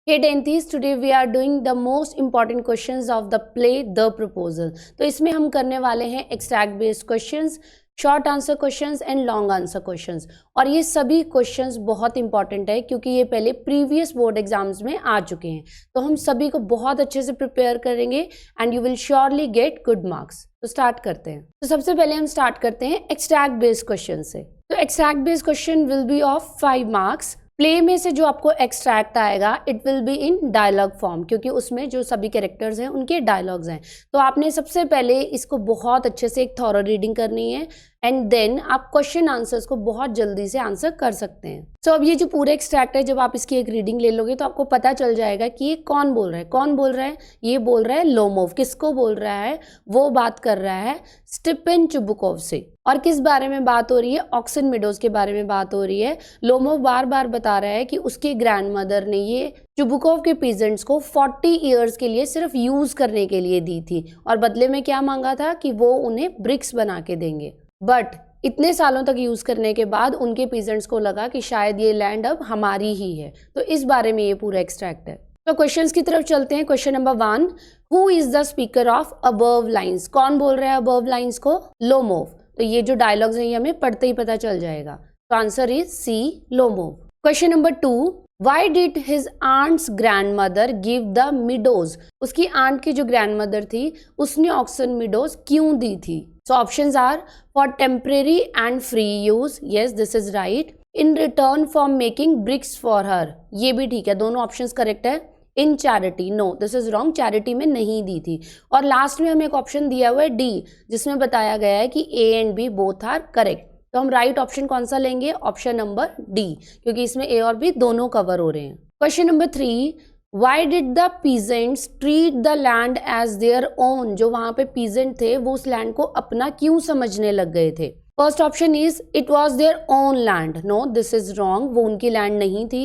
Hey Denthis, today we are doing the most important questions of the play The Proposal. तो इसमें हम करने वाले हैं extract based questions, short answer questions and long answer questions. और ये सभी क्वेश्चंस बहुत इंपॉर्टेंट है क्योंकि ये पहले प्रीवियस बोर्ड एग्जाम्स में आ चुके हैं। तो हम सभी को बहुत अच्छे से प्रिपेयर करेंगे and you will surely get good marks. तो स्टार्ट करते हैं। तो सबसे पहले हम स्टार्ट करते हैं एक्सट्रैक्ट बेस्ड क्वेश्चन से। तो extract based question will be of 5 marks. Play में से जो आपको एक्सट्रैक्ट आएगा it will be in dialogue form, क्योंकि उसमें जो सभी कैरेक्टर्स हैं उनके डायलॉग्स हैं। तो आपने सबसे पहले इसको बहुत अच्छे से एक थॉरो रीडिंग करनी है एंड देन आप क्वेश्चन आंसर्स को बहुत जल्दी से आंसर कर सकते हैं। सो अब ये जो पूरे एक्सट्रैक्ट है, जब आप इसकी एक रीडिंग ले लोगे तो आपको पता चल जाएगा कि ये कौन बोल रहा है। कौन बोल रहा है? ये बोल रहा है लोमोव। किसको बोल रहा है? वो बात कर रहा है स्टीफन चुबुकोव से। और किस बारे में बात हो रही है? ऑक्सन मीडोज के बारे में बात हो रही है। लोमोव बार बार बता रहा है कि उसकी ग्रैंडमदर ने ये चुबुकोव के पीजेंट्स को 40 ईयर्स के लिए सिर्फ यूज करने के लिए दी थी और बदले में क्या मांगा था कि वो उन्हें ब्रिक्स बना के देंगे। बट इतने सालों तक यूज करने के बाद उनके पीजेंट्स को लगा कि शायद ये लैंड अब हमारी ही है। तो इस बारे में ये पूरा एक्सट्रैक्ट है। तो क्वेश्चंस की तरफ चलते हैं। Question number 1, who is the speaker of above lines? कौन बोल रहा है अबव लाइंस को? लोमोव। तो ये जो डायलॉग्स हैं ये हमें पढ़ते ही पता चल जाएगा। तो answer is C, Lomov. Question number 2, why did his aunt's grandmother give the meadows? उसकी आंट की जो ग्रैंडमदर थी उसने ऑक्सन मिडोज क्यों दी थी? So options are for temporary and free use. Yes, this is right. In return for making bricks for her. ये भी ठीक है, दोनों ऑप्शंस करेक्ट है। In charity, no, this is wrong. Charity में नहीं दी थी। और लास्ट में हमें एक ऑप्शन दिया हुआ है डी, जिसमें बताया गया है कि A and B both are correct. तो हम राइट ऑप्शन कौन सा लेंगे? ऑप्शन नंबर डी, क्योंकि इसमें ए और बी दोनों कवर हो रहे हैं। Question number 3, Why did the peasants treat the land as their own? जो वहां पे peasant थे वो उस लैंड को अपना क्यों समझने लग गए थे? First option is it was their own land. No, this is wrong. वो उनकी लैंड नहीं थी।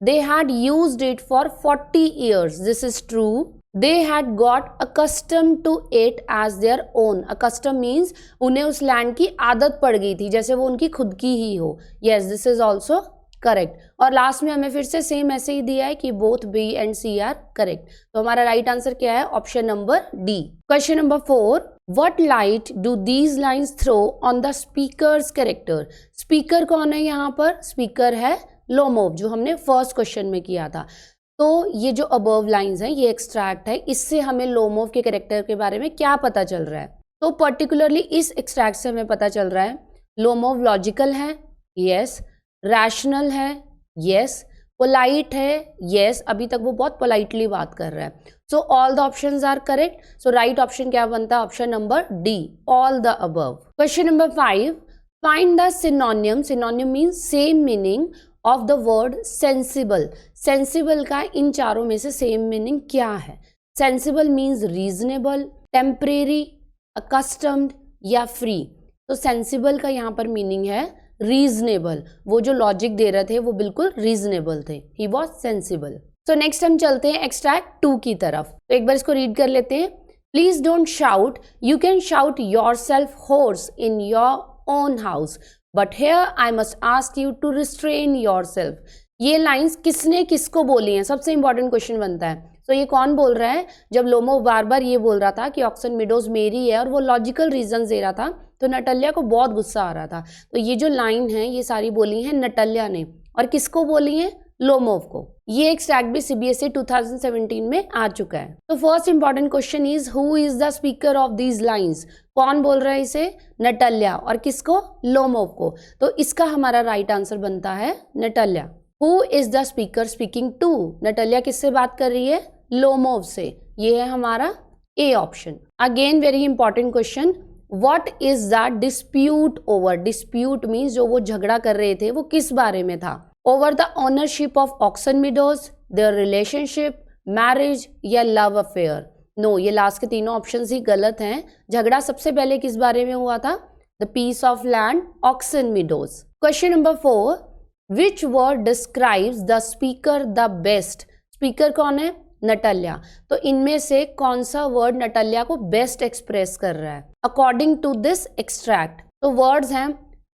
They had used it for 40 years. This is true. They had got accustomed to it as their own. Accustomed means उन्हें उस land की आदत पड़ गई थी, जैसे वो उनकी खुद की ही हो। Yes, this is also correct. और लास्ट में हमें फिर से सेम ऐसे ही दिया है कि both B and C are correct. तो हमारा राइट आंसर क्या है? Option number D. Question number 4, what light do these lines throw on the speaker's character? Speaker कौन है यहाँ पर? स्पीकर है लोमोव, जो हमने फर्स्ट क्वेश्चन में किया था। तो ये जो अबव लाइंस हैं ये एक्सट्रैक्ट है, इससे हमें लोमोव के कैरेक्टर के बारे में क्या पता चल रहा है? तो पर्टिकुलरली इस एक्सट्रैक्ट से हमें पता चल रहा है लोमोव लॉजिकल है, यस, रैशनल है, यस, पोलाइट है, यस, अभी तक वो बहुत पोलाइटली बात कर रहा है। So all the options are correct. So right option क्या बनता है? Option number D, all the above. Question number 5, find the synonym. Synonym means same meaning of the word sensible. Sensible का इन चारों में से सेम मीनिंग क्या है? Sensible means reasonable, temporary, accustomed या फ्री। तो सेंसिबल का यहाँ पर मीनिंग है रीजनेबल। वो जो लॉजिक दे रहे थे वो बिल्कुल रीजनेबल थे। He was sensible. So next हम चलते हैं एक्सट्रैक्ट 2 की तरफ। तो एक बार इसको रीड कर लेते हैं। Please don't shout, you can shout yourself hoarse in your own house, but here I must ask you to restrain yourself. ये लाइन्स किसने किसको बोली हैं? सबसे इंपॉर्टेंट क्वेश्चन बनता है। तो ये कौन बोल रहा है? जब लोमोव बार बार ये बोल रहा था कि ऑक्सन मीडोज मेरी है और वो लॉजिकल रीजन दे रहा था, तो नटालिया को बहुत गुस्सा आ रहा था। तो ये जो लाइन है ये सारी बोली हैं नटालिया ने। और किसको बोली है? लोमोव को। ये एक्सट्रैक्ट भी सीबीएसई 2017 में आ चुका है। तो first important question is who is the speaker of these lines? कौन बोल रहा है इसे? नटालिया। और किसको? लोमोव को। तो इसका हमारा राइट आंसर बनता है Natalia. Who is the speaker speaking to? Natalia किससे बात कर रही है? लोमोव से। ये है हमारा A option. Again very important question, what is the dispute over? Dispute means जो वो झगड़ा कर रहे थे वो किस बारे में था? Over the ownership of oxen meadows, their relationship, marriage या लव अफेयर। नो, ये लास्ट के तीनों ऑप्शंस ही गलत हैं। झगड़ा सबसे पहले किस बारे में हुआ था? The piece of land, oxen meadows. Question number 4, which word describes the speaker the best? Speaker कौन है? नटालिया। तो इनमें से कौन सा वर्ड नटालिया को बेस्ट एक्सप्रेस कर रहा है अकॉर्डिंग टू दिस एक्सट्रैक्ट? तो वर्ड्स हैं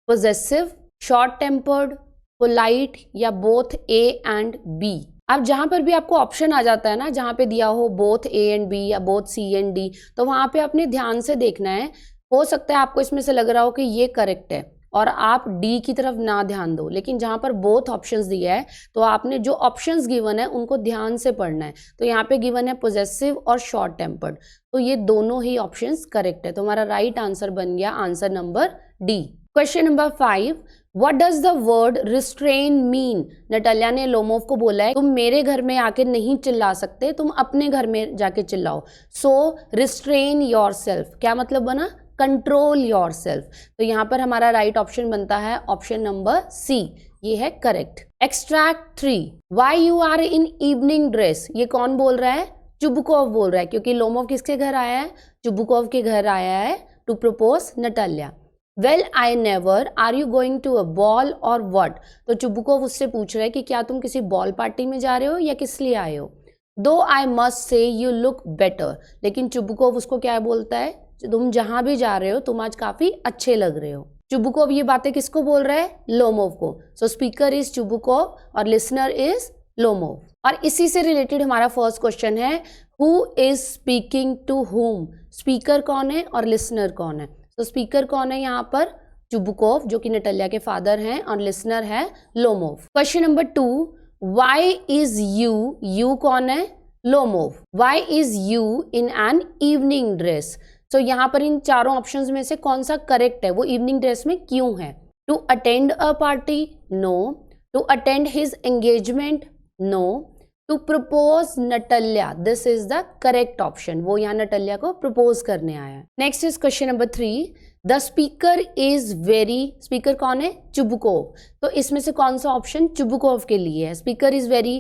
पोजेसिव, शॉर्ट टेम्पर्ड, पोलाइट या बोथ ए एंड बी। अब जहाँ पर भी आपको ऑप्शन आ जाता है ना, जहाँ पे दिया हो बोथ ए एंड बी या बोथ सी एंड डी, तो वहाँ पे अपने ध्यान से देखना है। हो सकता है आपको इसमें से लग रहा हो कि ये करेक्ट है और आप डी की तरफ ना ध्यान दो, लेकिन जहाँ पर बोथ ऑप्शंस दिया है तो आपने जो ऑप्शंस गिवन है उनको ध्यान से पढ़ना है। तो यहाँ पे गिवन है पोजेसिव और शॉर्ट टेम्पर्ड, तो ये दोनों ही ऑप्शंस करेक्ट है। तो हमारा राइट आंसर बन गया answer number D. Question number 5, What does the word restrain mean? Natalia ने लोमोव को बोला है तुम मेरे घर में आके नहीं चिल्ला सकते, तुम अपने घर में जाके चिल्लाओ। So restrain yourself, क्या मतलब बना? Control yourself। तो यहाँ पर हमारा राइट ऑप्शन बनता है ऑप्शन नंबर सी, ये है correct. Extract 3, Why you are in evening dress? ये कौन बोल रहा है? चुबुकोव बोल रहा है, क्योंकि लोमोव किसके घर आया है? चुबुकोव के घर आया है to propose Natalia. Well, I never, are you going to a ball or what? तो चुबुकोव उससे पूछ रहा है कि क्या तुम किसी बॉल पार्टी में जा रहे हो या किस लिए आए हो। Though I must say you look better, लेकिन चुबुकोव उसको क्या बोलता है? तुम जहां भी जा रहे हो तुम आज काफी अच्छे लग रहे हो। चुबुकोव ये बातें किसको बोल रहा है? लोमोव को। सो स्पीकर इज चुबुकोव और लिसनर इज लोमोव। और इसी से रिलेटेड हमारा फर्स्ट क्वेश्चन है, who is speaking to whom? Speaker कौन है और लिसनर कौन है? तो स्पीकर कौन है यहाँ पर? चुबुकोव, जो कि नटालिया के फादर हैं, और लिसनर है Lomov. Question number 2, why is you? You कौन है? Lomov. Why is you in an evening dress? तो यहाँ पर इन चारों ऑप्शंस में से कौन सा करेक्ट है? वो इवनिंग ड्रेस में क्यों है? To attend a party? No. To attend his engagement? No. To propose Natalia? This is the correct option, वो यहाँ नटालिया को प्रपोज करने आया है। Next is question number 3, the speaker is very, speaker कौन है? चुबुकोव। तो इसमें से कौन सा ऑप्शन चुबुकोव के लिए है? Speaker is very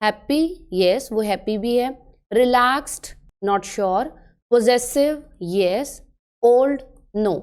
happy, yes वो हैप्पी भी है। Relaxed, not sure. Possessive, yes. Old, no.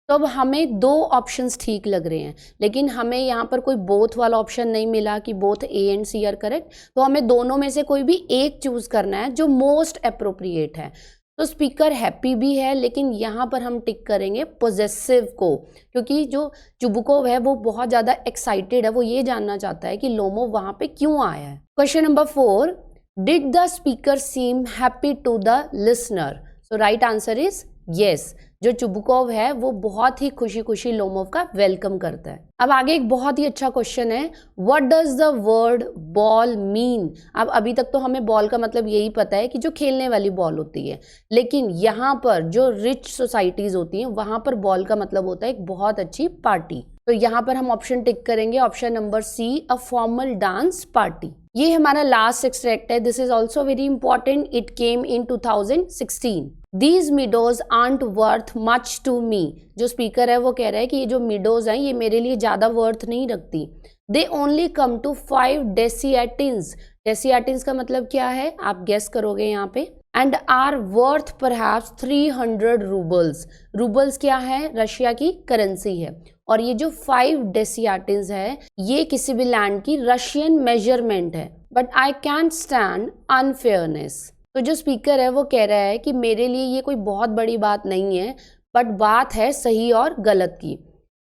तो अब हमें दो ऑप्शंस ठीक लग रहे हैं, लेकिन हमें यहाँ पर कोई बोथ वाला ऑप्शन नहीं मिला कि both A and C are correct. तो हमें दोनों में से कोई भी एक चूज करना है जो मोस्ट अप्रोप्रिएट है। तो स्पीकर हैप्पी भी है, लेकिन यहाँ पर हम टिक करेंगे पोजेसिव को, क्योंकि जो चुबुकोव है वो बहुत ज़्यादा एक्साइटेड है, वो ये जानना चाहता है कि लोमोव वहाँ पे क्यों आया है। Question number 4, did the speaker seem happy to the listener? So right answer is yes. जो चुबुकोव है वो बहुत ही खुशी खुशी लोमोव का वेलकम करता है। अब आगे एक बहुत ही अच्छा क्वेश्चन है, what does the word ball mean? अब अभी तक तो हमें बॉल का मतलब यही पता है कि जो खेलने वाली बॉल होती है, लेकिन यहाँ पर जो रिच सोसाइटीज होती हैं वहां पर बॉल का मतलब होता है एक बहुत अच्छी पार्टी। तो यहाँ पर हम ऑप्शन टिक करेंगे option number C, a formal dance party. ये हमारा लास्ट एक्सट्रैक्ट है, this is also very important, it came in 2016। These meadows aren't worth much to me। जो स्पीकर है वो कह रहा है कि ये जो meadows हैं ये मेरे लिए ज़्यादा वर्थ नहीं रखती। They only come to 5 desiatins। desiatins का मतलब क्या है आप गेस करोगे यहाँ पे। And are worth perhaps 300 rubles। Roubles क्या है? रशिया की करेंसी है। और ये जो 5 desiatins है ये किसी भी लैंड की रशियन मेजरमेंट है। But I can't stand unfairness। तो जो स्पीकर है वो कह रहा है कि मेरे लिए ये कोई बहुत बड़ी बात नहीं है, बट बात है सही और गलत की।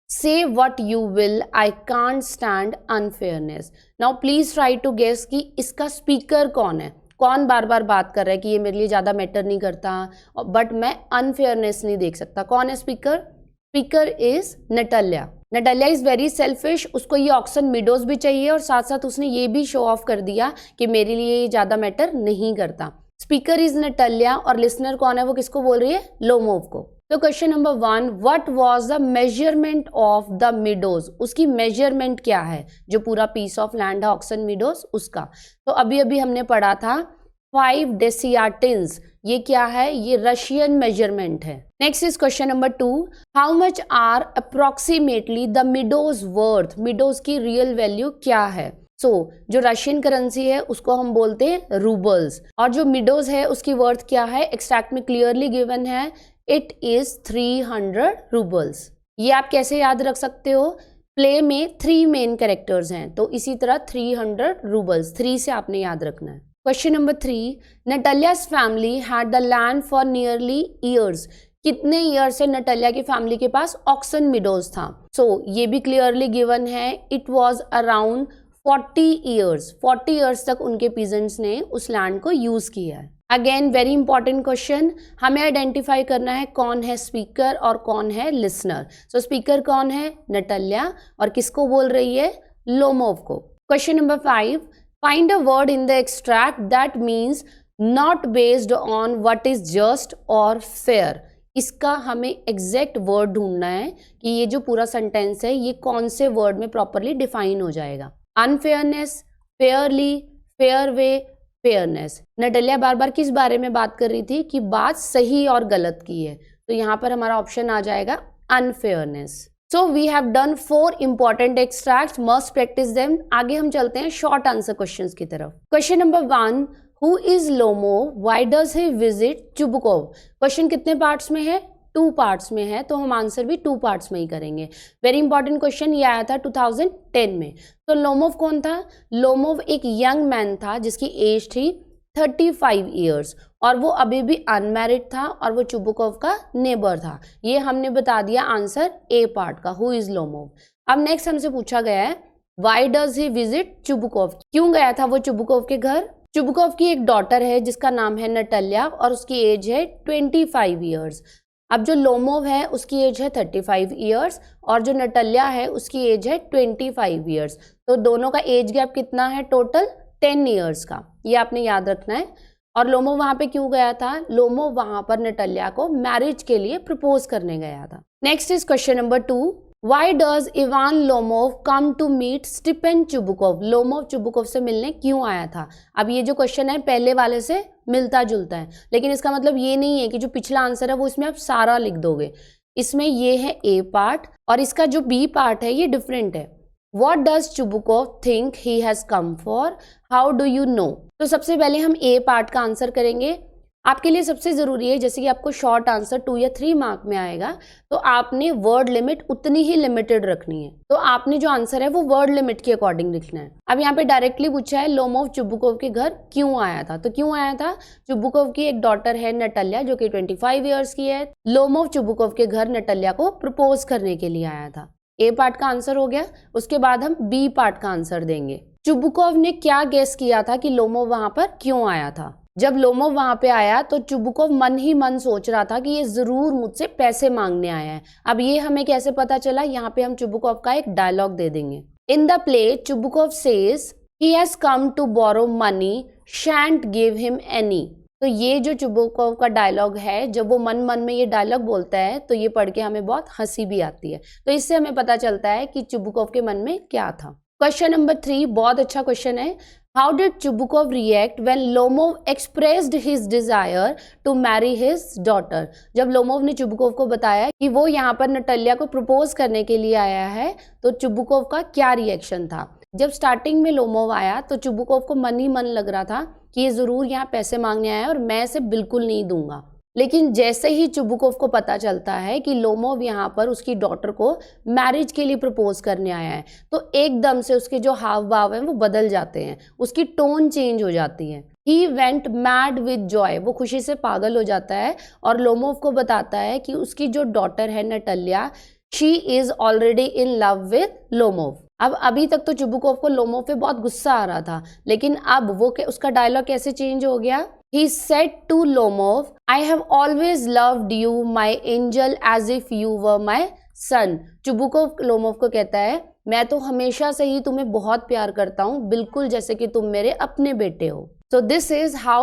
Say what you will, I can't stand unfairness. Now please try to guess कि इसका स्पीकर कौन है, कौन बार बार बात कर रहा है कि ये मेरे लिए ज़्यादा मैटर नहीं करता बट मैं अनफेयरनेस नहीं देख सकता। कौन है speaker? Speaker is Natalia. Natalia is very selfish, उसको ये ऑक्सन मिडोज भी चाहिए और साथ साथ उसने ये भी शो ऑफ कर दिया कि मेरे लिए ये ज़्यादा मैटर नहीं करता। स्पीकर इज नटालिया और लिसनर कौन है? वो किसको बोल रही है? लोमोव को। तो question number 1, what was the measurement of the meadows? उसकी मेजरमेंट क्या है? जो पूरा पीस ऑफ लैंड है ऑक्सन मिडोज उसका। तो अभी अभी हमने पढ़ा था 5 डेसियाटिन्स, ये क्या है? ये रशियन मेजरमेंट है। Next is question number 2, how much are approximately the meadows worth? Meadows की रियल वैल्यू क्या है? जो रशियन करेंसी है उसको हम बोलते हैं रूबल्स, और जो मिडोज है उसकी वर्थ क्या है? एक्सट्रैक्ट में क्लियरली गिवन है, इट इज 300 रूबल्स। ये आप कैसे याद रख सकते हो? प्ले में 3 मेन कैरेक्टर्स हैं, तो इसी तरह 300 रूबल्स, 3 से आपने याद रखना है। Question number 3, Natalia's family had the land for nearly years. कितने ईयर से नटालिया की फैमिली के पास ऑक्सन मिडोज था? ये भी क्लियरली गिवन है, इट वॉज अराउंड 40 ईयर्स तक उनके पीजेंट्स ने उस लैंड को यूज किया है। अगेन वेरी इंपॉर्टेंट क्वेश्चन, हमें आइडेंटिफाई करना है कौन है स्पीकर और कौन है लिसनर। सो स्पीकर कौन है? नटालिया, और किसको बोल रही है? लोमोव को। Question number 5, find a word in the extract that means not based on what is just और फेयर। इसका हमें एग्जैक्ट वर्ड ढूंढना है कि ये जो पूरा सेंटेंस है ये कौन से वर्ड में प्रॉपरली डिफाइन हो जाएगा। अनफेयरनेस, फेयरली, फेयर वे, फेयरनेस। नटालिया बार बार किस बारे में बात कर रही थी? कि बात सही और गलत की है, तो यहाँ पर हमारा ऑप्शन आ जाएगा unfairness. So we have done 4 important extracts, must practice them. आगे हम चलते हैं शॉर्ट आंसर क्वेश्चंस की तरफ। Question number 1, who is Lomov, why does he visit Chubukov. Question कितने पार्ट्स में है? 2 पार्ट्स में है, तो हम आंसर भी 2 पार्ट्स में ही करेंगे। वेरी इंपॉर्टेंट क्वेश्चन, ये आया था 2010 में। तो लोमोव कौन था? लोमोव एक यंग मैन था जिसकी एज थी 35 ईयर्स, और वो अभी भी अनमैरिड था, और वो चुबुकोव का नेबर था। ये हमने बता दिया आंसर ए पार्ट का, हु इज लोमोव। अब नेक्स्ट हमसे पूछा गया है why does he visit Chubukov, क्यों गया था वो चुबुकोव के घर? चुबुकोव की एक डॉटर है जिसका नाम है नटालिया, और उसकी एज है 25 ईयर्स। अब जो लोमोव है उसकी एज है 35 ईयर्स, और जो नटालिया है उसकी एज है 25 ईयर्स। तो दोनों का एज गैप कितना है? टोटल 10 ईयर्स का, ये आपने याद रखना है। और लोमोव वहां पे क्यों गया था? लोमोव वहां पर नटालिया को मैरिज के लिए प्रपोज करने गया था। Next is question number 2, Why does Ivan Lomov come to meet Stephen Chubukov? Lomov Chubukov से मिलने क्यों आया था? अब ये जो क्वेश्चन है पहले वाले से मिलता जुलता है, लेकिन इसका मतलब ये नहीं है कि जो पिछला आंसर है वो इसमें आप सारा लिख दोगे। इसमें ये है ए पार्ट, और इसका जो बी पार्ट है ये डिफरेंट है। What does Chubukov think he has come for? How do you know? तो सबसे पहले हम ए पार्ट का आंसर करेंगे। आपके लिए सबसे ज़रूरी है, जैसे कि आपको शॉर्ट आंसर 2 या 3 मार्क में आएगा, तो आपने वर्ड लिमिट उतनी ही लिमिटेड रखनी है। तो आपने जो आंसर है वो वर्ड लिमिट के अकॉर्डिंग लिखना है। अब यहाँ पे डायरेक्टली पूछा है लोमोव चुबुकोव के घर क्यों आया था, तो क्यों आया था? चुबुकोव की एक डॉटर है नटालिया जो कि 25 ईयर्स की है। लोमोव चुबुकोव के घर नटालिया को प्रपोज करने के लिए आया था। ए पार्ट का आंसर हो गया। उसके बाद हम बी पार्ट का आंसर देंगे। चुबुकोव ने क्या गेस किया था कि लोमोव वहां पर क्यों आया था? जब लोमोव वहां पे आया तो चुबुकोव मन ही मन सोच रहा था कि ये जरूर मुझसे पैसे मांगने आया है। अब ये हमें कैसे पता चला? यहाँ पे हम चुबुकोव का एक डायलॉग दे देंगे। In the play Chubukov says he has come to borrow money, shan't give him any. तो ये जो चुबुकोव का डायलॉग है, जब वो मन मन में ये डायलॉग बोलता है तो ये पढ़ के हमें बहुत हंसी भी आती है। तो इससे हमें पता चलता है कि चुबुकोव के मन में क्या था। क्वेश्चन नंबर 3 बहुत अच्छा क्वेश्चन है। How did Chubukov react when Lomov expressed his desire to marry his daughter? जब लोमोव ने चुबुकोव को बताया कि वो यहाँ पर नटालिया को प्रपोज करने के लिए आया है, तो चुबुकोव का क्या रिएक्शन था? जब स्टार्टिंग में लोमोव आया तो चुबुकोव को मन ही मन लग रहा था कि ये जरूर यहाँ पैसे मांगने आया है और मैं इसे बिल्कुल नहीं दूंगा। लेकिन जैसे ही चुबुकोव को पता चलता है कि लोमोव यहाँ पर उसकी डॉटर को मैरिज के लिए प्रपोज करने आया है, तो एकदम से उसके जो हाव भाव हैं वो बदल जाते हैं, उसकी टोन चेंज हो जाती है। He went mad with Joy, वो खुशी से पागल हो जाता है और लोमोव को बताता है कि उसकी जो डॉटर है Natalia, she is already in love with Lomov. अब अभी तक तो चुबुकोव को लोमोव पे बहुत गुस्सा आ रहा था, लेकिन अब वो उसका डायलॉग कैसे चेंज हो गया? He said to Lomov, I have always loved you, my angel, as if you were my son. Chubukov Lomov को कहता है, मैं तो हमेशा से ही तुम्हें बहुत प्यार करता हूँ, बिल्कुल जैसे कि तुम मेरे अपने बेटे हो। So this is how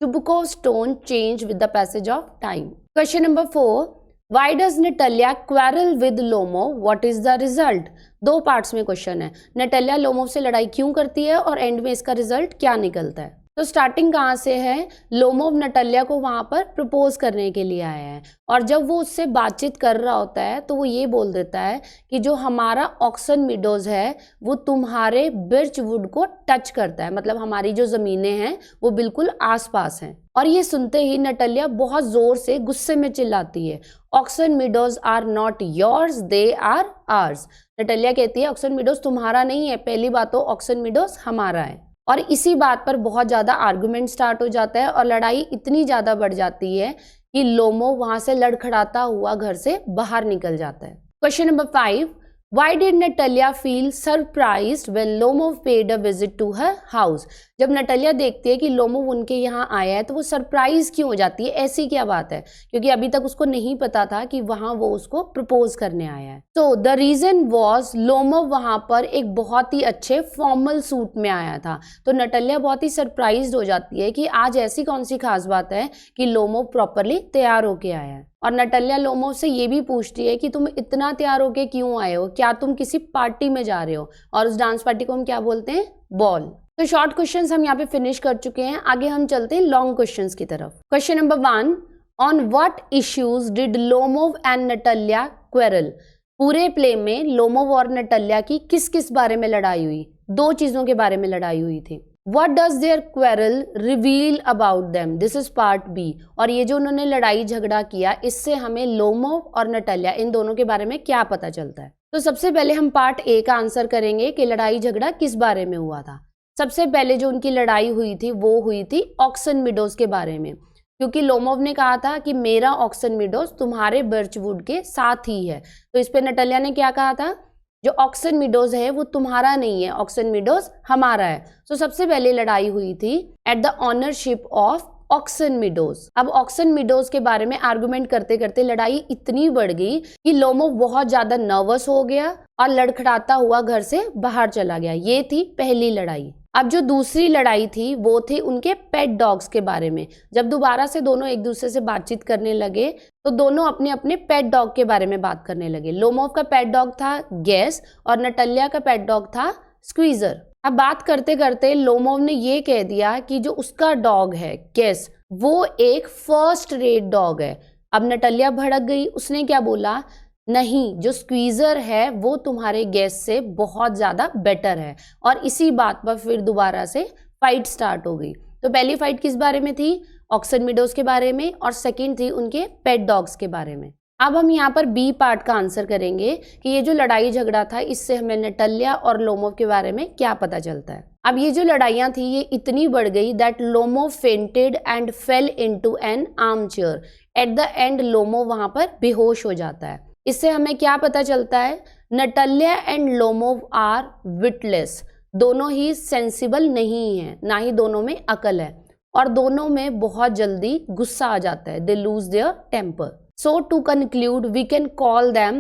Chubukov's tone changed with the passage of time. Question number 4. Why does Natalia quarrel with Lomov? What is the result? 2 parts में क्वेश्चन है। नटालिया लोमोव से लड़ाई क्यों करती है और एंड में इसका रिजल्ट क्या निकलता है? तो स्टार्टिंग कहाँ से है? लोमोव नटालिया को वहां पर प्रपोज करने के लिए आया है, और जब वो उससे बातचीत कर रहा होता है तो वो ये बोल देता है कि जो हमारा ऑक्सन मीडोज है वो तुम्हारे बिर्चवुड को टच करता है, मतलब हमारी जो ज़मीनें हैं वो बिल्कुल आसपास हैं। और ये सुनते ही नटालिया बहुत ज़ोर से गुस्से में चिल्लाती है, oxen meadows are not yours, they are ours. Natalia कहती है ऑक्सन मीडोज तुम्हारा नहीं है, पहली बात तो ऑक्सन मीडोज हमारा है। और इसी बात पर बहुत ज़्यादा आर्गुमेंट स्टार्ट हो जाता है और लड़ाई इतनी ज़्यादा बढ़ जाती है कि लोमोव वहाँ से लड़खड़ाता हुआ घर से बाहर निकल जाता है। Question number 5, Why did Natalia feel surprised when Lomov paid a visit to her house? जब नटालिया देखती है कि लोमोव उनके यहाँ आया है तो वो सरप्राइज क्यों हो जाती है, ऐसी क्या बात है, क्योंकि अभी तक उसको नहीं पता था कि वहाँ वो उसको प्रपोज करने आया है। तो द रीजन वॉज लोमोव वहाँ पर एक बहुत ही अच्छे फॉर्मल सूट में आया था। तो नटालिया बहुत ही सरप्राइज हो जाती है कि आज ऐसी कौन सी खास बात है कि लोमोव प्रॉपरली तैयार होके आया है। और नटालिया लोमोव से ये भी पूछती है कि तुम इतना तैयार होके क्यों आए हो, क्या तुम किसी पार्टी में जा रहे हो, और उस डांस पार्टी को हम क्या बोलते हैं, बॉल। तो शॉर्ट क्वेश्चंस हम यहाँ पे फिनिश कर चुके हैं, आगे हम चलते हैं लॉन्ग क्वेश्चंस की तरफ। Question number 1, on what issues did Lomov and Natalia quarrel? पूरे प्ले में लोमोव और नटालिया की किस किस बारे में लड़ाई हुई? 2 चीजों के बारे में लड़ाई हुई थी। What does their quarrel reveal about them? This is part B। और ये जो उन्होंने लड़ाई झगड़ा किया, इससे हमें लोमोव और नटालिया इन दोनों के बारे में क्या पता चलता है। तो सबसे पहले हम पार्ट ए का आंसर करेंगे कि लड़ाई झगड़ा किस बारे में हुआ था। सबसे पहले जो उनकी लड़ाई हुई थी वो हुई थी ऑक्सन मीडोज के बारे में, क्योंकि लोमोव ने कहा था कि मेरा ऑक्सन मीडोज तुम्हारे बर्चवुड के साथ ही है। तो इस पे नटालिया ने क्या कहा था, जो ऑक्सन मीडोज है वो तुम्हारा नहीं है, ऑक्सन मीडोज हमारा है। तो सबसे पहले लड़ाई हुई थी at the ownership of oxen meadows. अब ऑक्सन मीडोज के बारे में आर्गुमेंट करते करते लड़ाई इतनी बढ़ गई कि लोमोव बहुत ज्यादा नर्वस हो गया और लड़खड़ाता हुआ घर से बाहर चला गया। ये थी पहली लड़ाई। अब जो दूसरी लड़ाई थी वो थी उनके पेट डॉग्स के बारे में। जब दोबारा से दोनों एक दूसरे से बातचीत करने लगे तो दोनों अपने अपने पेट डॉग के बारे में बात करने लगे। लोमोव का पेट डॉग था गैस और नटालिया का पेट डॉग था स्क्वीजर। अब बात करते करते लोमोव ने ये कह दिया कि जो उसका डॉग है गैस वो एक फर्स्ट रेट डॉग है। अब नटालिया भड़क गई, उसने क्या बोला, नहीं, जो स्क्वीजर है वो तुम्हारे गैस से बहुत ज़्यादा बेटर है। और इसी बात पर फिर दोबारा से फाइट स्टार्ट हो गई। तो पहली फाइट किस बारे में थी, ऑक्सन मीडोज के बारे में, और सेकंड थी उनके पेट डॉग्स के बारे में। अब हम यहाँ पर बी पार्ट का आंसर करेंगे कि ये जो लड़ाई झगड़ा था इससे हमें नटालिया और लोमोव के बारे में क्या पता चलता है। अब ये जो लड़ाइयाँ थी ये इतनी बढ़ गई that Lomov fainted and fail into an arm chair. At the end Lomov वहाँ पर बेहोश हो जाता है। इससे हमें क्या पता चलता है, Natalia and Lomov are witless. दोनों ही सेंसिबल नहीं है, ना ही दोनों में अकल है, और दोनों में बहुत जल्दी गुस्सा आ जाता है। They lose their temper. So to conclude we can call them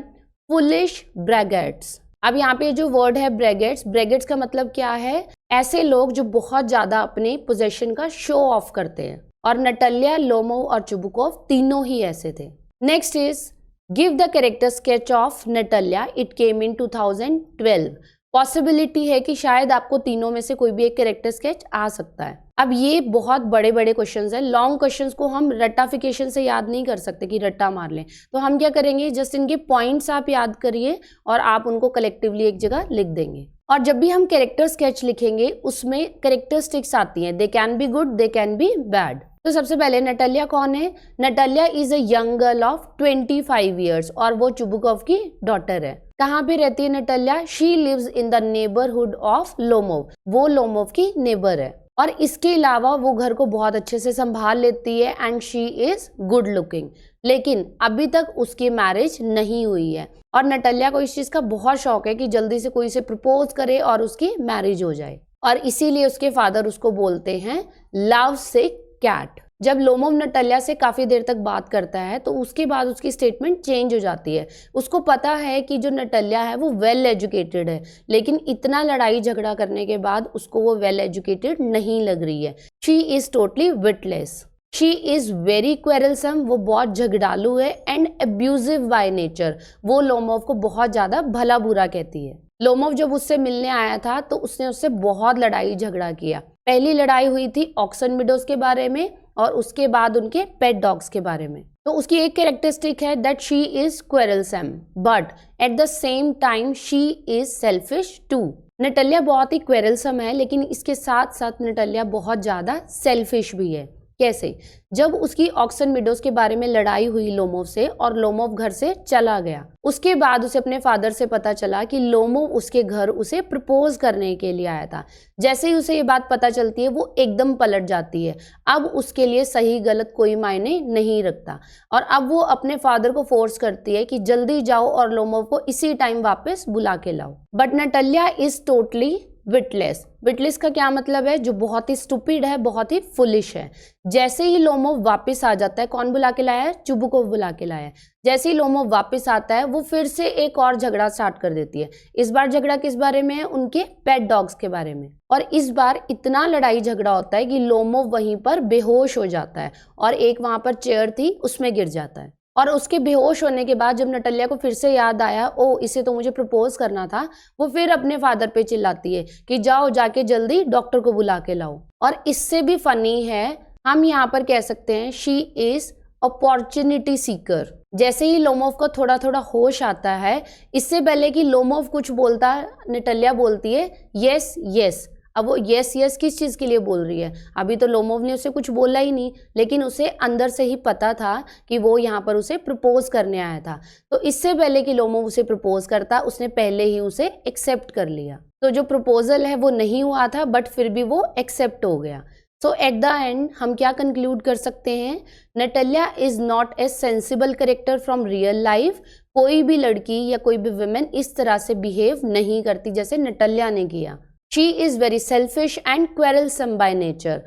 foolish braggarts. अब यहाँ पे जो वर्ड है ब्रैगेट्स, ब्रैगेट्स का मतलब क्या है, ऐसे लोग जो बहुत ज्यादा अपने पोजेशन का शो ऑफ करते हैं। और नटालिया, लोमोव और चुबुकोव तीनों ही ऐसे थे। Next is give the character sketch of Natalia, it came in 2012। Possibility है कि शायद आपको तीनों में से कोई भी एक कैरेक्टर स्केच आ सकता है। अब ये बहुत बड़े बड़े क्वेश्चंस हैं। लॉन्ग क्वेश्चंस को हम रट्टाफिकेशन से याद नहीं कर सकते कि रट्टा मार लें। तो हम क्या करेंगे, जस्ट इनके पॉइंट्स आप याद करिए और आप उनको कलेक्टिवली एक जगह लिख देंगे। और जब भी हम कैरेक्टर स्केच लिखेंगे उसमें कैरेक्टरिस्टिक्स आती हैं, they can be good, they can be bad. तो सबसे पहले नटालिया कौन है, Natalia is a young girl of 25 years और वो चुबुकोव की डॉटर है। कहाँ पे रहती है Natalia, she lives in the neighbourhood of Lomov, वो लोमोव की नेबर है। और इसके अलावा वो घर को बहुत अच्छे से संभाल लेती है and she is good looking. लेकिन अभी तक उसकी मैरिज नहीं हुई है और नटालिया को इस चीज का बहुत शौक है कि जल्दी से कोई से प्रपोज करे और उसकी मैरिज हो जाए। और इसीलिए उसके फादर उसको बोलते हैं लव सिक कैट। जब लोमोव नटालिया से काफ़ी देर तक बात करता है तो उसके बाद उसकी स्टेटमेंट चेंज हो जाती है। उसको पता है कि जो नटालिया है वो वेल एजुकेटेड है, लेकिन इतना लड़ाई झगड़ा करने के बाद उसको वो वेल एजुकेटेड नहीं लग रही है। She is totally witless, she is very quarrelsome, वो बहुत झगड़ालू है, एंड अब्यूजिव बाय नेचर, वो लोमोव को बहुत ज़्यादा भला बुरा कहती है। लोमोव जब उससे मिलने आया था तो उसने उससे बहुत लड़ाई झगड़ा किया। पहली लड़ाई हुई थी ऑक्सन मीडोज के बारे में और उसके बाद उनके पेट डॉग्स के बारे में। तो उसकी एक कैरेक्टरिस्टिक है that she is quarrelsome but at the same time she is selfish too. Natalia बहुत ही क्वेरलसम है लेकिन इसके साथ साथ नटालिया बहुत ज्यादा सेल्फिश भी है। कैसे? जब उसकी ऑक्सन मीडोज के बारे में लड़ाई हुई लोमोव से और लोमोव घर से चला गया, उसके बाद उसे अपने फादर से पता चला कि लोमोव उसके घर उसे प्रपोज करने के लिए आया था। जैसे ही उसे ये बात पता चलती है वो एकदम पलट जाती है। अब उसके लिए सही गलत कोई मायने नहीं रखता और अब वो अपने फादर को फोर्स करती है कि जल्दी जाओ और लोमोव को इसी टाइम वापस बुला के लाओ। But Natalia is totally witless. Witless का क्या मतलब है? जो बहुत ही स्टूपिड है, बहुत ही फुलिश है। जैसे ही लोमोव वापस आ जाता है, कौन बुला के लाया है? चुबुकोव बुला के लाया है। जैसे ही लोमोव वापस आता है वो फिर से एक और झगड़ा स्टार्ट कर देती है। इस बार झगड़ा किस बारे में है? उनके पेट डॉग्स के बारे में। और इस बार इतना लड़ाई झगड़ा होता है कि लोमोव वहीं पर बेहोश हो जाता है और एक वहां पर चेयर थी उसमें गिर जाता है। और उसके बेहोश होने के बाद जब नटालिया को फिर से याद आया, ओ इसे तो मुझे प्रपोज करना था, वो फिर अपने फादर पे चिल्लाती है कि जाओ जाके जल्दी डॉक्टर को बुला के लाओ। और इससे भी फनी है, हम यहाँ पर कह सकते हैं शी इज अपॉर्चुनिटी सीकर। जैसे ही लोमोव को थोड़ा थोड़ा होश आता है, इससे पहले कि लोमोव कुछ बोलता, नटालिया बोलती है यस यस। अब वो यस यस किस चीज़ के लिए बोल रही है? अभी तो लोमोव ने उसे कुछ बोला ही नहीं, लेकिन उसे अंदर से ही पता था कि वो यहाँ पर उसे प्रपोज करने आया था। तो इससे पहले कि लोमोव उसे प्रपोज करता, उसने पहले ही उसे एक्सेप्ट कर लिया। तो जो प्रपोजल है वो नहीं हुआ था, बट फिर भी वो एक्सेप्ट हो गया। सो एट द एंड हम क्या कंक्लूड कर सकते हैं? Natalia is not a sensible character from real life. कोई भी लड़की या कोई भी वुमेन इस तरह से बिहेव नहीं करती जैसे नटालिया ने किया। She is very selfish and quarrelsome by nature.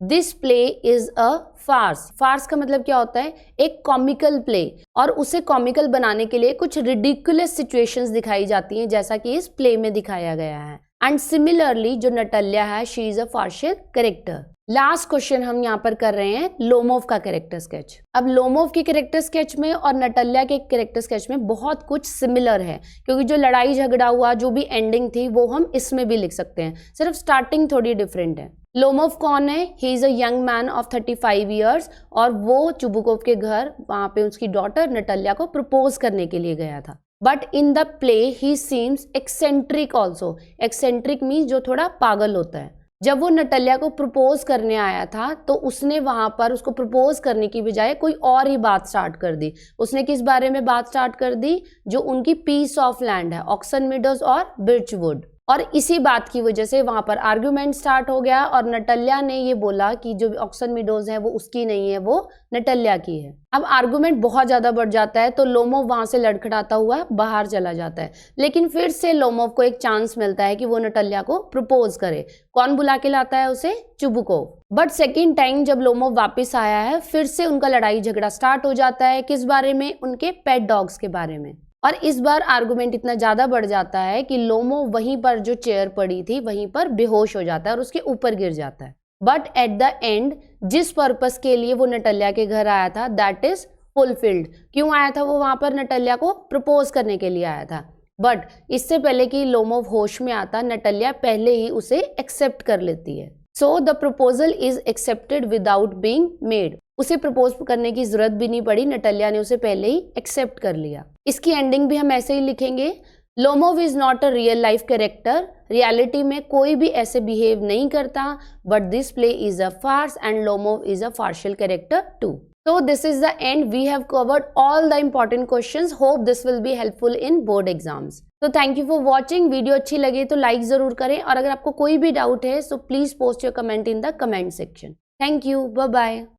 This play is a farce. Farce का मतलब क्या होता है? एक कॉमिकल प्ले, और उसे कॉमिकल बनाने के लिए कुछ रिडिकुलस सिचुएशंस दिखाई जाती हैं, जैसा कि इस प्ले में दिखाया गया है। एंड सिमिलरली जो नटालिया है, she is a partial character. Last question हम यहाँ पर कर रहे हैं लोमोव का कैरेक्टर स्केच। अब लोमोव के कैरेक्टर स्केच में और नटालिया के कैरेक्टर स्केच में बहुत कुछ सिमिलर है, क्योंकि जो लड़ाई झगड़ा हुआ, जो भी एंडिंग थी, वो हम इसमें भी लिख सकते हैं, सिर्फ स्टार्टिंग थोड़ी डिफरेंट है। लोमोव कौन है? He is a young man of 35 years और वो चुबुकोव के घर, वहां पे उसकी डॉटर नटालिया को प्रपोज करने के लिए गया था। But in the play he seems eccentric also. Eccentric means जो थोड़ा पागल होता है। जब वो नटालिया को प्रपोज करने आया था तो उसने वहां पर उसको प्रपोज करने की बजाय कोई और ही बात स्टार्ट कर दी। उसने किस बारे में बात स्टार्ट कर दी? जो उनकी पीस ऑफ लैंड है, ऑक्सन मीडोज और बिर्चवुड। और इसी बात की वजह से वहां पर आर्ग्यूमेंट स्टार्ट हो गया और नटालिया ने ये बोला कि जो ऑक्सन मीडोज है वो उसकी नहीं है, वो नटालिया की है। अब आर्गुमेंट बहुत ज्यादा बढ़ जाता है तो लोमोव वहां से लड़खड़ाता हुआ बाहर चला जाता है, लेकिन फिर से लोमोव को एक चांस मिलता है कि वो नटालिया को प्रपोज करे। कौन बुला के लाता है उसे? चुबुकोव। बट सेकेंड टाइम जब लोमोव वापस आया है, फिर से उनका लड़ाई झगड़ा स्टार्ट हो जाता है। किस बारे में? उनके पेट डॉग्स के बारे में। और इस बार आर्गुमेंट इतना ज्यादा बढ़ जाता है कि लोमोव वहीं पर जो चेयर पड़ी थी वहीं पर बेहोश हो जाता है और उसके ऊपर गिर जाता है। बट एट द एंड जिस पर्पस के लिए वो नटालिया के घर आया था, दैट इज फुलफिल्ड। क्यों आया था वो वहां पर? नटालिया को प्रपोज करने के लिए आया था। बट इससे पहले कि लोमोव होश में आता, नटालिया पहले ही उसे एक्सेप्ट कर लेती है। So the proposal is accepted without being made. उसे प्रपोज करने की जरूरत भी नहीं पड़ी, नटालिया ने उसे पहले ही एक्सेप्ट कर लिया। इसकी एंडिंग भी हम ऐसे ही लिखेंगे, Lomov is not a real life character. Reality में कोई भी ऐसे बिहेव नहीं करता, but this play is a farce and Lomov is a partial character too. So this is the end. We have covered all the important questions. Hope this will be helpful in board exams. So thank you for watching. Video अच्छी लगे तो like जरूर करें और अगर आपको कोई भी डाउट है so please post your comment in the comment section. Thank you. Bye bye.